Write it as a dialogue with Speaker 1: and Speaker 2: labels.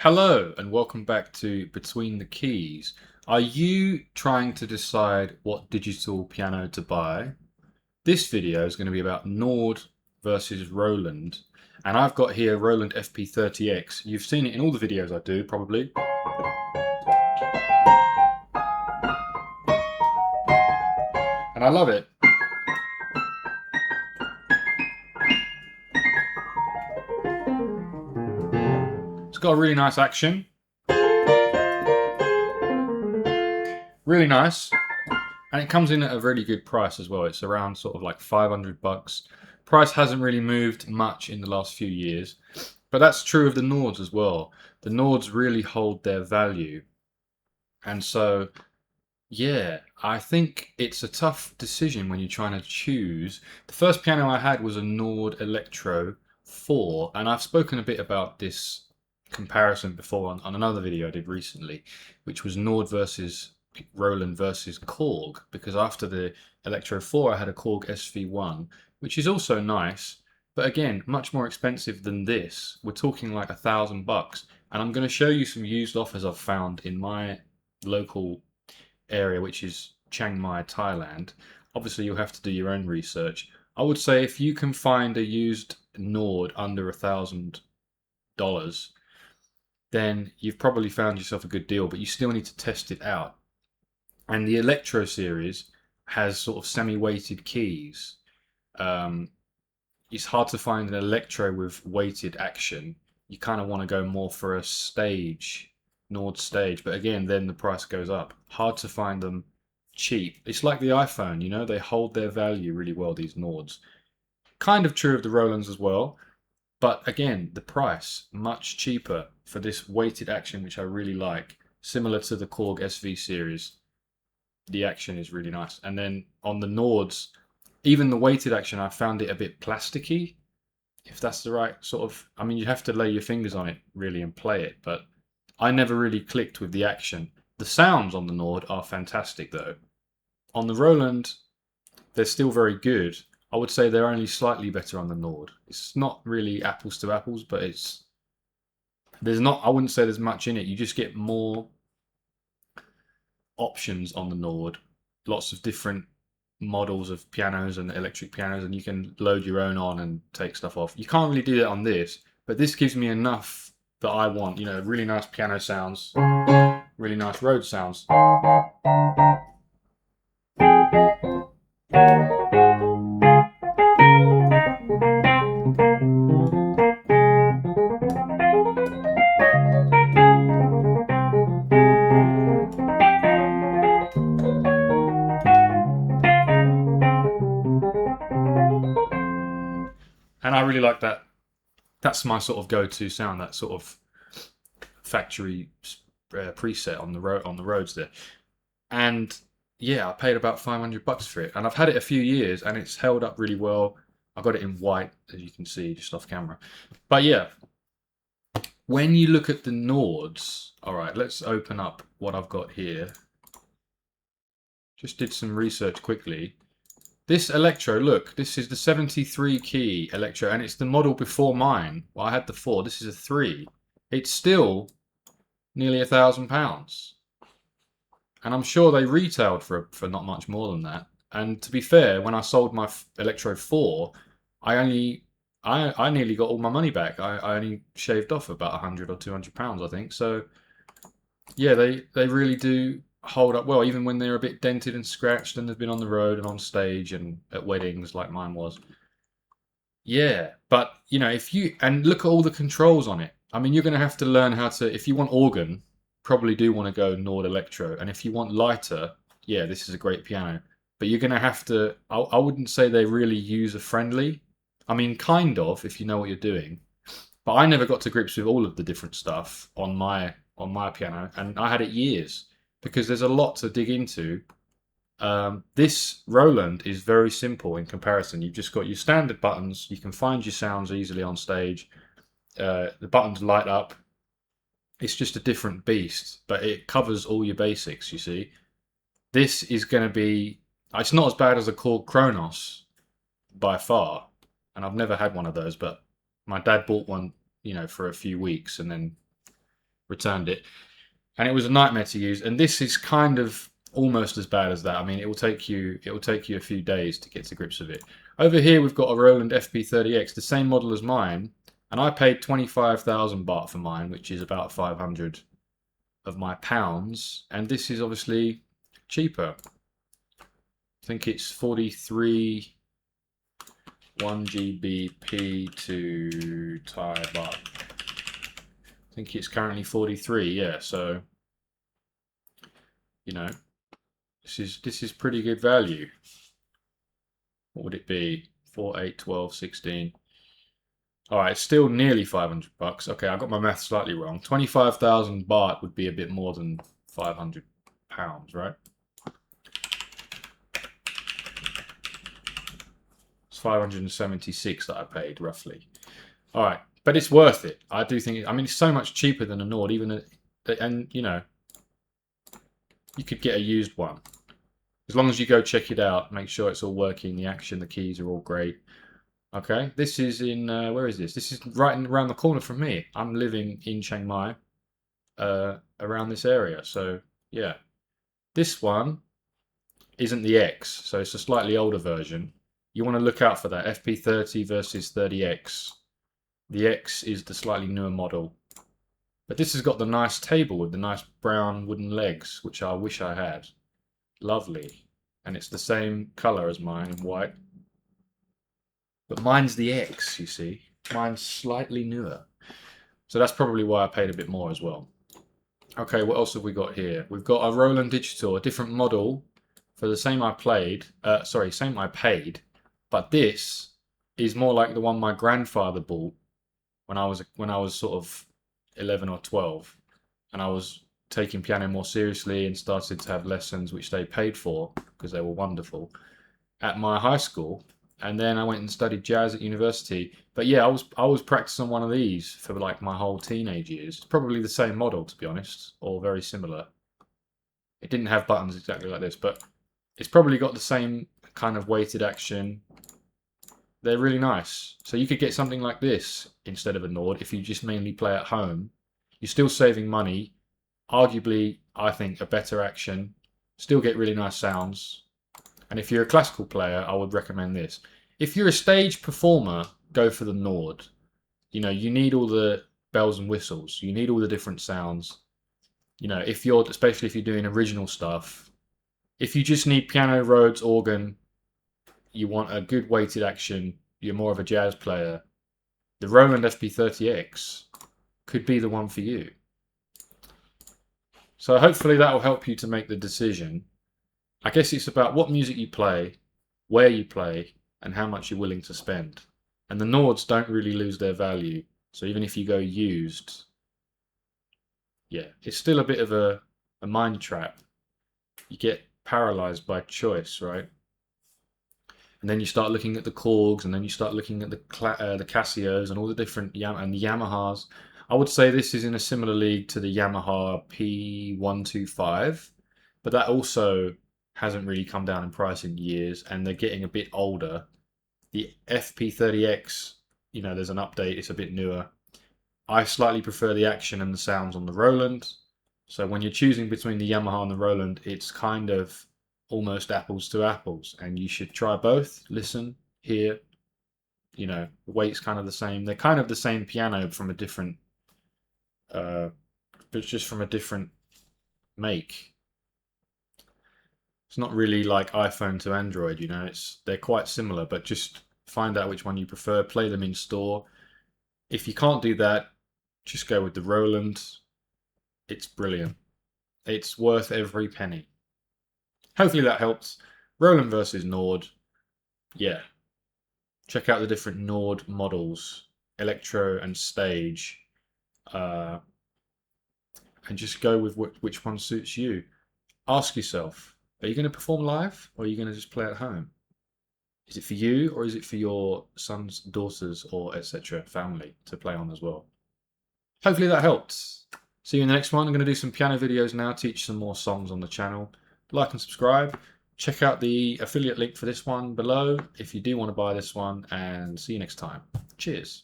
Speaker 1: Hello and welcome back to Between the Keys. Are you trying to decide what digital piano to buy? This video is going to be about Nord versus Roland. And I've got here Roland FP-30X. You've seen it in all the videos I do, probably. And I love it. It's got a really nice action. Really nice. And it comes in at a really good price as well. It's around sort of like $500. Price hasn't really moved much in the last few years, but that's true of the Nords as well. The Nords really hold their value. And so, yeah, I think it's a tough decision when you're trying to choose. The first piano I had was a Nord Electro 4, and I've spoken a bit about this comparison before on another video I did recently, which was Nord versus Roland versus Korg, because after the Electro 4 I had a Korg SV1, which is also nice, but again much more expensive than this. We're talking like $1,000, and I'm going to show you some used offers I've found in my local area, which is Chiang Mai, Thailand. Obviously you'll have to do your own research. I would say if you can find a used Nord under $1,000, then you've probably found yourself a good deal, but you still need to test it out. And the Electro series has sort of semi-weighted keys. It's hard to find an Electro with weighted action. You kind of want to go more for a stage, Nord stage, but again, then the price goes up. Hard to find them cheap. It's like the iPhone, you know, they hold their value really well, these Nords. Kind of true of the Rolands as well, but again, the price, much cheaper for this weighted action, which I really like, similar to the Korg SV series. The action is really nice. And then on the Nords, even the weighted action, I found it a bit plasticky, if that's the right sort of, I mean, you have to lay your fingers on it really and play it, but I never really clicked with the action. The sounds on the Nord are fantastic though. On the Roland, they're still very good. I would say they're only slightly better on the Nord. It's not really apples to apples, but I wouldn't say there's much in it. You just get more options on the Nord, lots of different models of pianos and electric pianos, and you can load your own on and take stuff off. You can't really do that on this, but this gives me enough that I want, you know, really nice piano sounds, really nice Rhodes sounds. And I really like that. That's my sort of go-to sound, that sort of factory preset on the Rhodes there. And yeah, I paid about $500 for it, and I've had it a few years, and it's held up really well. I got it in white, as you can see, just off camera. But yeah, when you look at the Nords, all right, let's open up what I've got here. Just did some research quickly. This Electro, look, this is the 73 key Electro, and it's the model before mine. Well, I had the 4, this is a 3. It's still nearly £1,000. And I'm sure they retailed for not much more than that. And to be fair, when I sold my Electro 4, I nearly got all my money back. I only shaved off about £100 or £200, I think. So yeah, they really do hold up well, even when they're a bit dented and scratched and they've been on the road and on stage and at weddings like mine was. Yeah, but you know, and look at all the controls on it. I mean, you're going to have to learn how to, if you want organ, probably do want to go Nord Electro. And if you want lighter, yeah, this is a great piano. But you're going to have to, I wouldn't say they're really user friendly. I mean, kind of, if you know what you're doing. But I never got to grips with all of the different stuff on my piano, and I had it years because there's a lot to dig into. This Roland is very simple in comparison. You've just got your standard buttons. You can find your sounds easily on stage. The buttons light up. It's just a different beast, but it covers all your basics, you see. This is going to be, it's not as bad as a Korg Kronos by far, and I've never had one of those, but my dad bought one, you know, for a few weeks, and then returned it. And it was a nightmare to use. And this is kind of almost as bad as that. I mean, it will take you a few days to get to grips with it. Over here, we've got a Roland FP-30X, the same model as mine. And I paid 25,000 baht for mine, which is about 500 of my pounds. And this is obviously cheaper. I think it's 43 1 GBP to Thai baht. I think it's currently 43, yeah, so you know, this is pretty good value. What would it be? 4, 8, 12, 16. Alright, it's still nearly 500 bucks. Okay, I got my math slightly wrong. 25,000 baht would be a bit more than 500 pounds, right? It's 576 that I paid, roughly. Alright, but it's worth it. I do think, I mean, it's so much cheaper than a Nord, and you know, you could get a used one. As long as you go check it out, make sure it's all working, the action, the keys are all great. Okay, this is in, where is this? This is right around the corner from me. I'm living in Chiang Mai, around this area. So, yeah. This one isn't the X, so it's a slightly older version. You want to look out for that, FP30 versus 30X. The X is the slightly newer model. But this has got the nice table with the nice brown wooden legs, which I wish I had. Lovely. And it's the same colour as mine, in white. But mine's the X, you see. Mine's slightly newer. So that's probably why I paid a bit more as well. Okay, what else have we got here? We've got a Roland Digital, a different model for the same I paid. But this is more like the one my grandfather bought when I was sort of 11 or 12. And I was taking piano more seriously and started to have lessons, which they paid for because they were wonderful, at my high school. And then I went and studied jazz at university. But yeah, I was practicing one of these for like my whole teenage years. It's probably the same model, to be honest, or very similar. It didn't have buttons exactly like this, but it's probably got the same kind of weighted action. They're really nice. So you could get something like this instead of a Nord if you just mainly play at home. You're still saving money. Arguably, I think, a better action. Still get really nice sounds. And if you're a classical player, I would recommend this. If you're a stage performer, go for the Nord. You know, you need all the bells and whistles. You need all the different sounds. You know, especially if you're doing original stuff. If you just need piano, Rhodes, organ, you want a good weighted action, you're more of a jazz player, the Roland FP-30X could be the one for you. So hopefully that will help you to make the decision. I guess it's about what music you play, where you play, and how much you're willing to spend. And the Nords don't really lose their value. So even if you go used, yeah, it's still a bit of a mind trap. You get paralyzed by choice, right? And then you start looking at the Korgs, and then you start looking at the Casios and all the different and the Yamahas. I would say this is in a similar league to the Yamaha P125, but that also hasn't really come down in price in years, and they're getting a bit older. The FP-30X, you know, there's an update, it's a bit newer. I slightly prefer the action and the sounds on the Roland. So when you're choosing between the Yamaha and the Roland, it's kind of almost apples to apples, and you should try both. Listen, hear. You know, the weight's kind of the same. They're kind of the same piano from a different, but just from a different make. It's not really like iPhone to Android, you know. They're quite similar, but just find out which one you prefer. Play them in store. If you can't do that, just go with the Roland. It's brilliant. It's worth every penny. Hopefully that helps. Roland versus Nord. Yeah. Check out the different Nord models, Electro and Stage, and just go with which one suits you. Ask yourself, are you going to perform live, or are you going to just play at home? Is it for you, or is it for your sons, daughters, or etc. family to play on as well? Hopefully that helped. See you in the next one. I'm going to do some piano videos now, teach some more songs on the channel. Like and subscribe. Check out the affiliate link for this one below if you do want to buy this one, and see you next time. Cheers.